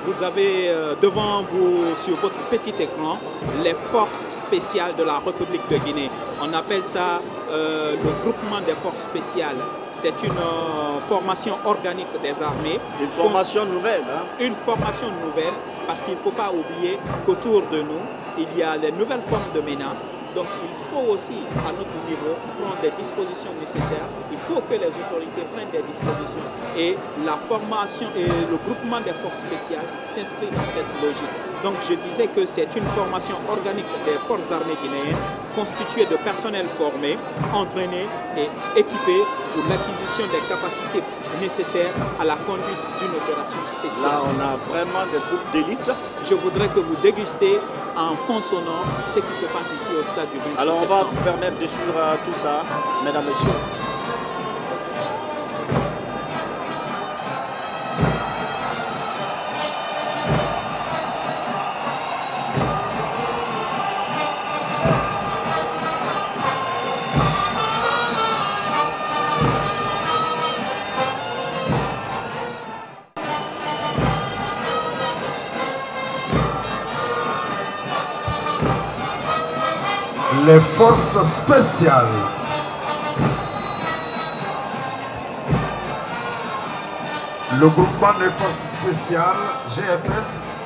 Vous avez devant vous, sur votre petit écran, les forces spéciales de la République de Guinée. On appelle ça le groupement des forces spéciales. C'est une formation organique des armées. Une formation nouvelle, hein? Une formation nouvelle, parce qu'il ne faut pas oublier qu'autour de nous, il y a les nouvelles formes de menaces. Donc il faut aussi, à notre niveau, prendre des dispositions nécessaires. Il faut que les autorités prennent des dispositions. Et la formation et le groupement des forces spéciales s'inscrit dans cette logique. Donc je disais que c'est une formation organique des forces armées guinéennes, constituée de personnel formé, entraîné et équipé pour l'acquisition des capacités nécessaires à la conduite d'une opération spéciale. Là, on a vraiment des troupes d'élite. Je voudrais que vous dégustiez en fond sonore ce qui se passe ici au stade du 26 Alors, on va septembre. vous permettre de suivre tout ça, mesdames, messieurs. Les forces spéciales. Le groupement des forces spéciales, GFS,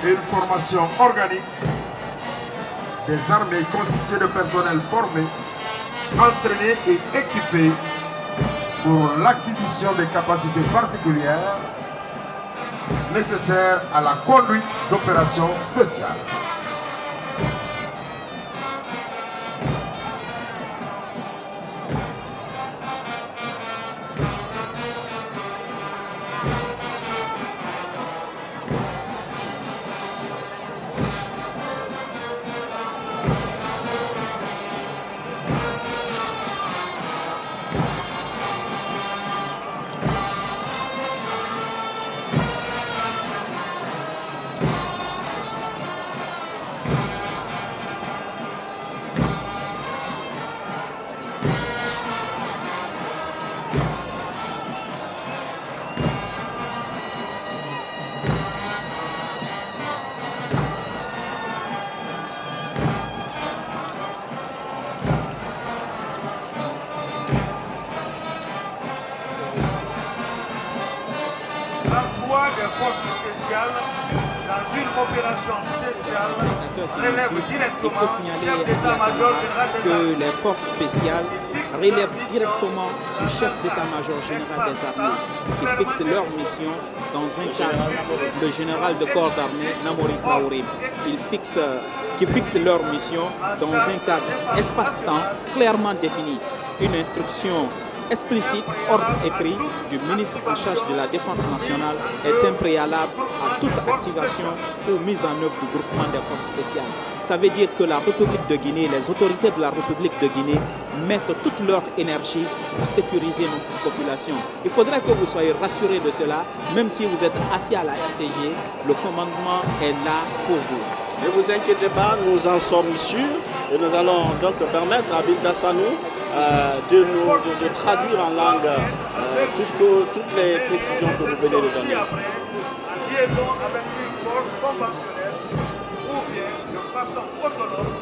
une formation organique des armées constituée de personnel formé, entraîné et équipé pour l'acquisition des capacités particulières nécessaires à la conduite d'opérations spéciales. L'emploi des forces spéciales dans une opération spéciale relève Il faut directement signaler chef à d'état-major général des que armées. les forces spéciales relèvent directement du chef d'état-major général des armées qui fixe leur mission dans un cadre, le général de corps d'armée Namori Traoré. Qui fixe leur mission dans un cadre espace-temps clairement défini. Une instruction explicite, ordre écrit du ministre en charge de la Défense nationale est un préalable à toute activation ou mise en œuvre du groupement des forces spéciales. Ça veut dire que la République de Guinée, les autorités de la République de Guinée mettent toute leur énergie pour sécuriser notre population. Il faudrait que vous soyez rassurés de cela, même si vous êtes assis à la RTG, le commandement est là pour vous. Ne vous inquiétez pas, nous en sommes sûrs et nous allons donc permettre à Bilda Sanou de traduire en langue toutes les précisions que vous venez de donner. En liaison avec une force conventionnelle ou bien de façon autonome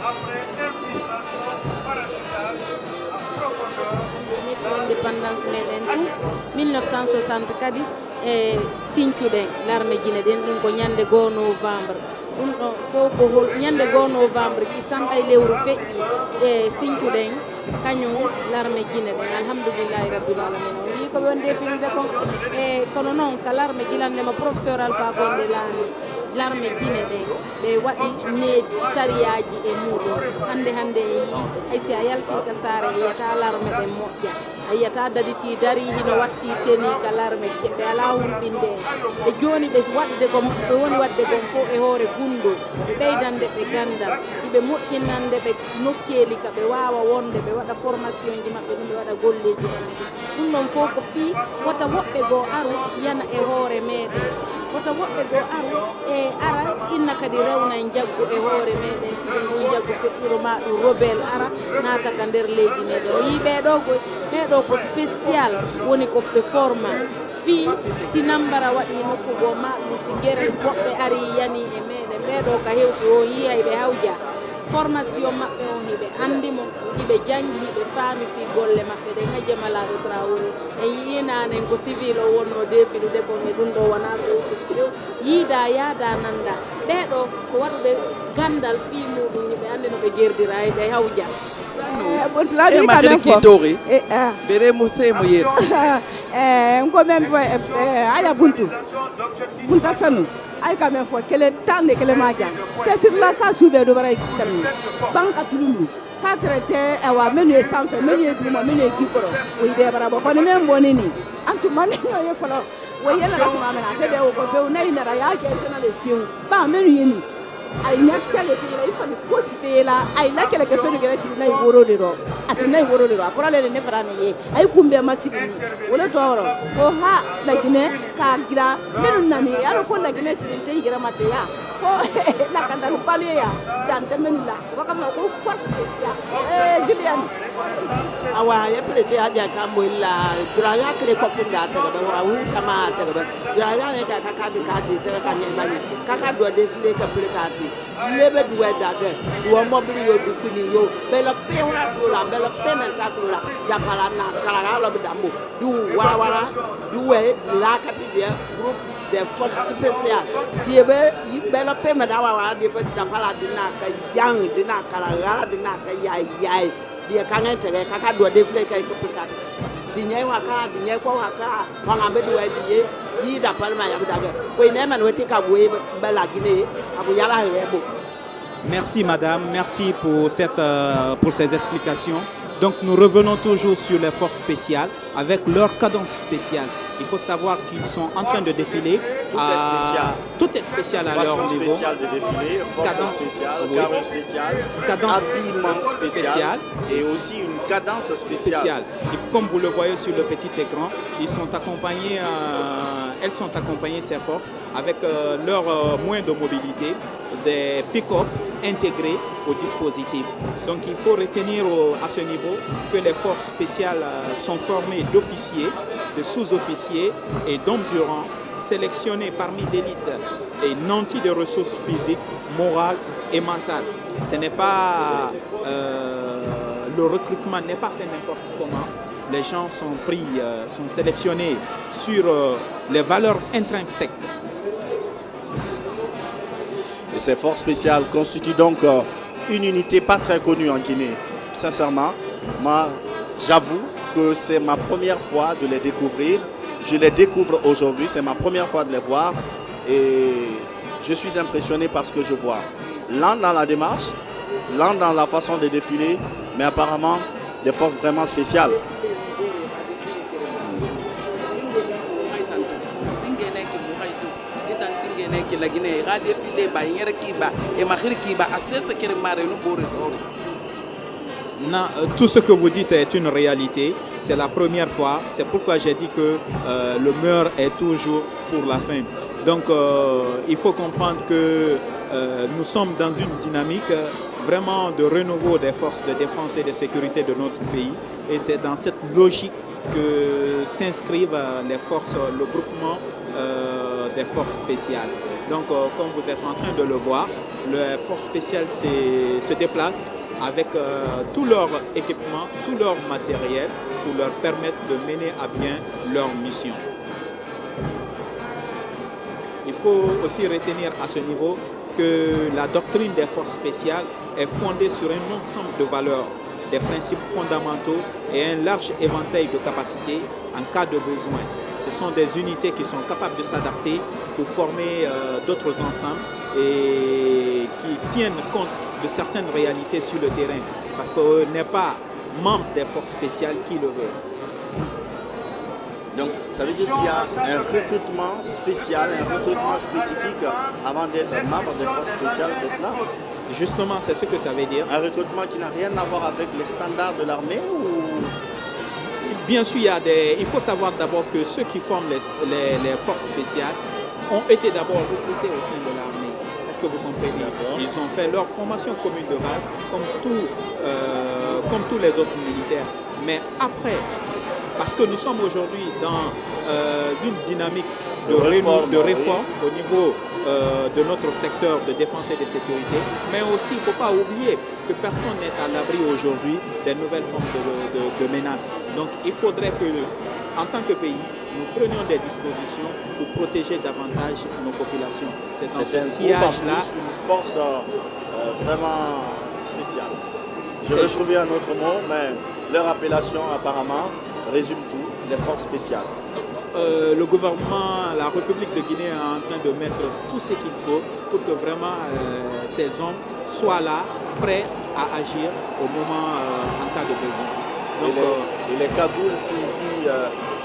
après infiltration parachutale à profondeur. Indépendance meɗen tout 1960 kadi e Sinthiouɗen l'armée guinéen ɗin ko ñande 2 novembre ɗum ɗo fof ko ñande 2 novembre kisam ay lewru feƴƴi e Sinthiouɗen kañum l'armée guinéen alhamdoulillahi rabbil alamin o wi ko ɓe wonde filde kon e kono noon ka l'armée guilandema professeur Alpha Condé laami l'armée guinéen ɓe waɗi needi sariyaji e muɗum hande e yi hay si a yalti ka saare e yiyata l'armée ɗen moƴƴa a yiyata daditi dari hino watti teni ka l'armée ɓe ala hulɓinde e joni ɓe woni wadde gon fof e hoore gundol ɓe ɓeydande ɓe gandal iɓe moƴƴinande ɓe nokkeli ka ɓe wawa wonde ɓe waɗa formation ji maɓɓe ɗum ɓe waɗa golleji maɓɓe ɗi ɗum ɗon fof ko fii wota woɓɓe goo aru yana e hoore meɗen wota woɓɓe goo aru e ara inna kadi rewna jaggu e hoore meɗen siɓe ngu jaggu feƴƴuro ma ɗum rebel ara naata ka nder leydi meɗen o yi ɓeɗo ko spécial woni ko ɓe forma fii si nambara waɗi nokkugo maɗum si guere woɓɓe ari yani e meɗen ɓeɗo ka hewti o yiyay ɓe hawja formation maɓɓe on hiɓe andimo hiɓe jangi hiɓe faami fi golle maɓɓe ɗe majje Malaɗo Traoré en yinanen ko civil o wonno defilude ko me ɗum ɗo wona ko yiida yaada nanda ɓeɗo ko waɗuɓe gandal fi muɗum hiɓe andi no ɓe gerdira ɓe hawja makede kitori bere mose mo yer ko même aya bunta sanu ay quand même fo kele tande kele ma jang te sur la ka sube do bara tammi banka tululu ka traité wa menu sanfe menu du mo menu kikoro o ide bara bo ko ne men bonini antu mani no ye folo wo yela la ma na te be o ko fe na ina ya ke sena le fiu ba menu yini ay nexia le tira ifani ko sitela ay la kele ke fenu gere sina iboro de ro asina iboro de ro afora le ne fara ne ye ay kumbe masidi wala to ro ko ha la gine ka gira menu nani yaro ko la gine sidinte gira mate ya ko la kanda no pale ya dan te menu la ko kama ko force spécial Julian awa ya plete aja ka mo la gira ya kele ko punda ta ga wa wu kama ta ga gira ya ne ka di ta ka nye banye ka do défilé ka plekati lebe duwe daga duwe mobili yo dukuni yo bela pewa kula bela pementa kula da pala na kala lo bidambo du wala duwe la kati dia groupe de forces spéciales die be bela pementa wa die be da pala dina ka yang dina kala dina ka yai die ka ngete ka do defle ka ko plekati di nyai wa ka di nyai ko wa ka wa ngambe duwe die yi da palma ya daga ko ine man weti ka goye bela gine abu yala hebo. Merci madame, merci pour ces explications. Donc nous revenons toujours sur les forces spéciales avec leur cadence spéciale. Il faut savoir qu'ils sont en train de défiler. Tout est spécial à leur niveau. Façon spéciale de défiler, force spéciale, carrure spéciale, habillement spécial et aussi une cadence spéciale. Et comme vous le voyez sur le petit écran, ils sont accompagnés, elles sont accompagnées, ces forces, avec leurs moyens de mobilité, des pick-up intégrés au dispositif. Donc il faut retenir à ce niveau que les forces spéciales sont formées d'officiers, de sous-officiers et d'hommes du rang sélectionnés parmi l'élite et nantis de ressources physiques, morales et mentales. Ce n'est pas le recrutement n'est pas fait n'importe comment. Les gens sont pris, sont sélectionnés sur les valeurs intrinsèques. Et ces forces spéciales constituent donc une unité pas très connue en Guinée. Sincèrement, moi, j'avoue que c'est ma première fois de les découvrir. Je les découvre aujourd'hui, c'est ma première fois de les voir. Et je suis impressionné par ce que je vois. Lent dans la démarche, lent dans la façon de défiler, mais apparemment des forces vraiment spéciales. Non, tout ce que vous dites est une réalité, c'est la première fois, c'est pourquoi j'ai dit que le meilleur est toujours pour la fin. Donc il faut comprendre que nous sommes dans une dynamique vraiment de renouveau des forces de défense et de sécurité de notre pays et c'est dans cette logique que s'inscrivent les forces, le groupement des forces spéciales. Donc comme vous êtes en train de le voir, les forces spéciales se déplacent avec tout leur équipement, tout leur matériel pour leur permettre de mener à bien leur mission. Il faut aussi retenir à ce niveau que la doctrine des forces spéciales est fondée sur un ensemble de valeurs, des principes fondamentaux et un large éventail de capacités en cas de besoin. Ce sont des unités qui sont capables de s'adapter pour former d'autres ensembles et qui tiennent compte de certaines réalités sur le terrain parce qu'on n'est pas membre des forces spéciales qui le veut. Donc ça veut dire qu'il y a un recrutement spécial, un recrutement spécifique avant d'être membre des forces spéciales, c'est cela? Justement, c'est ce que ça veut dire. Un recrutement qui n'a rien à voir avec les standards de l'armée ou... Bien sûr, il faut savoir d'abord que ceux qui forment les forces spéciales ont été d'abord recrutés au sein de l'armée. Est-ce que vous comprenez? Ils ont fait leur formation commune de base comme tous les autres militaires. Mais après parce que nous sommes aujourd'hui dans une dynamique de réforme au niveau de notre secteur de défense et de sécurité, mais aussi il ne faut pas oublier que personne n'est à l'abri aujourd'hui des nouvelles formes de menaces. Donc il faudrait que, en tant que pays, nous prenions des dispositions pour protéger davantage nos populations. C'est dans ce sillage-là une force vraiment spéciale. Je vais trouver un autre mot, mais leur appellation apparemment résume tout, les forces spéciales. Le gouvernement, la République de Guinée est en train de mettre tout ce qu'il faut pour que vraiment ces hommes soient là, prêts à agir au moment en cas de besoin. Donc, et les cagoules signifient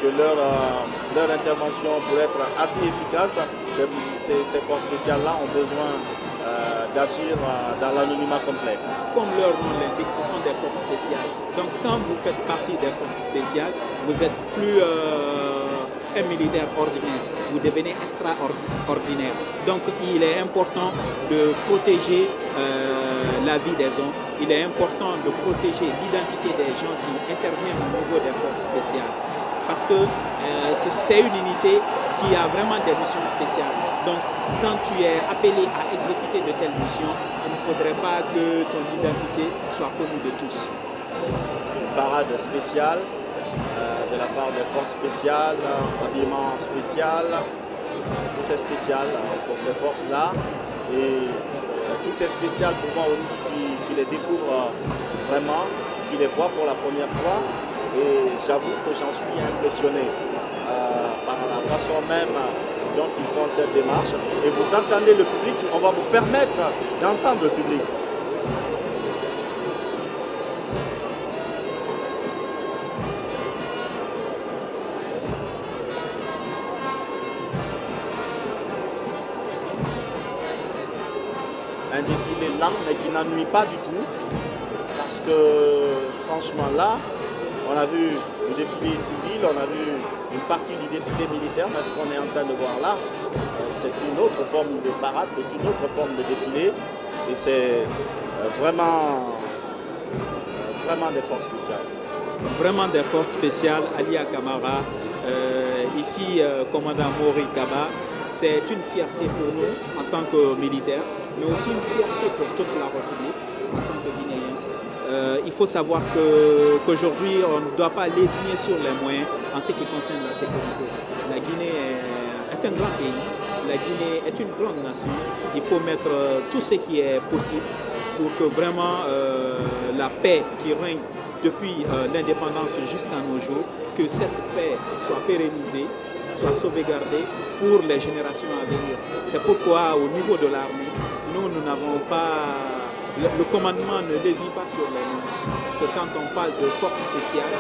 que leur intervention, pour être assez efficace, ces forces spéciales-là ont besoin d'agir dans l'anonymat complet. Comme leur nom l'indique, ce sont des forces spéciales. Donc quand vous faites partie des forces spéciales, vous n'êtes plus un militaire ordinaire, vous devenez extraordinaire. Donc il est important de protéger la vie des hommes, il est important de protéger l'identité des gens qui interviennent au niveau des forces spéciales. Parce que c'est une unité qui a vraiment des missions spéciales. Donc quand tu es appelé à exécuter de telles missions, il ne faudrait pas que ton identité soit connue de tous. Une parade spéciale de la part des forces spéciales, habillement spécial, tout est spécial pour ces forces-là. Et tout est spécial pour moi aussi qui les découvre vraiment, qui les voit pour la première fois. Et j'avoue que j'en suis impressionné par la façon même dont ils font cette démarche. Et vous entendez le public, on va vous permettre d'entendre le public. Un défilé lent mais qui n'ennuie pas du tout, parce que franchement là, on a vu le défilé civil, on a vu une partie du défilé militaire, mais ce qu'on est en train de voir là, c'est une autre forme de parade, c'est une autre forme de défilé, et c'est vraiment des forces spéciales. Vraiment des forces spéciales, Alia Camara, ici commandant Mori Kaba, c'est une fierté pour nous en tant que militaires, mais aussi une fierté pour toute la République en tant que Guinéens. Il faut savoir qu'aujourd'hui, on ne doit pas lésiner sur les moyens en ce qui concerne la sécurité. La Guinée est un grand pays, la Guinée est une grande nation. Il faut mettre tout ce qui est possible pour que vraiment la paix qui règne depuis l'indépendance jusqu'à nos jours, que cette paix soit pérennisée, soit sauvegardée pour les générations à venir. C'est pourquoi au niveau de l'armée, nous n'avons pas... Le commandement ne lésine pas sur les noms. Parce que quand on parle de force spéciale,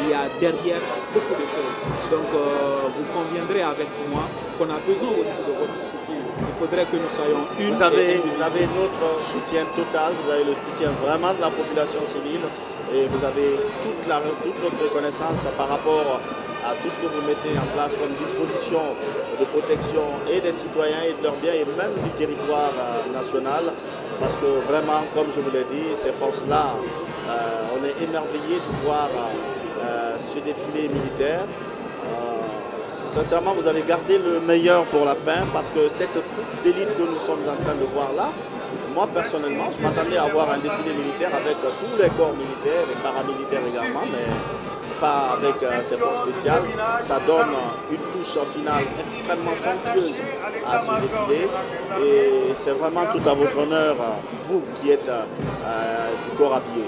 il y a derrière beaucoup de choses. Donc vous conviendrez avec moi qu'on a besoin aussi de votre soutien. Il faudrait que nous soyons une. Vous avez notre soutien total, vous avez le soutien vraiment de la population civile et vous avez toute notre reconnaissance par rapport à tout ce que vous mettez en place comme disposition de protection et des citoyens et de leurs biens et même du territoire national. Parce que vraiment, comme je vous l'ai dit, ces forces-là, on est émerveillés de voir ce défilé militaire. Sincèrement, vous avez gardé le meilleur pour la fin parce que cette troupe d'élite que nous sommes en train de voir là, moi personnellement, je m'attendais à voir un défilé militaire avec tous les corps militaires, les paramilitaires également, mais pas avec ces forces spéciales. Ça donne une touche finale extrêmement somptueuse à ce défilé et c'est vraiment tout à votre honneur, vous qui êtes du corps habillé.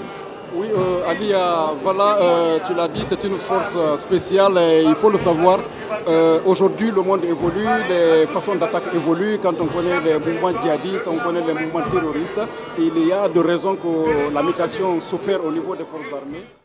Oui, Alia, voilà, tu l'as dit, c'est une force spéciale et il faut le savoir. Aujourd'hui, le monde évolue, les façons d'attaque évoluent. Quand on connaît les mouvements djihadistes, on connaît les mouvements terroristes. Il y a de raisons que la mutation s'opère au niveau des forces armées.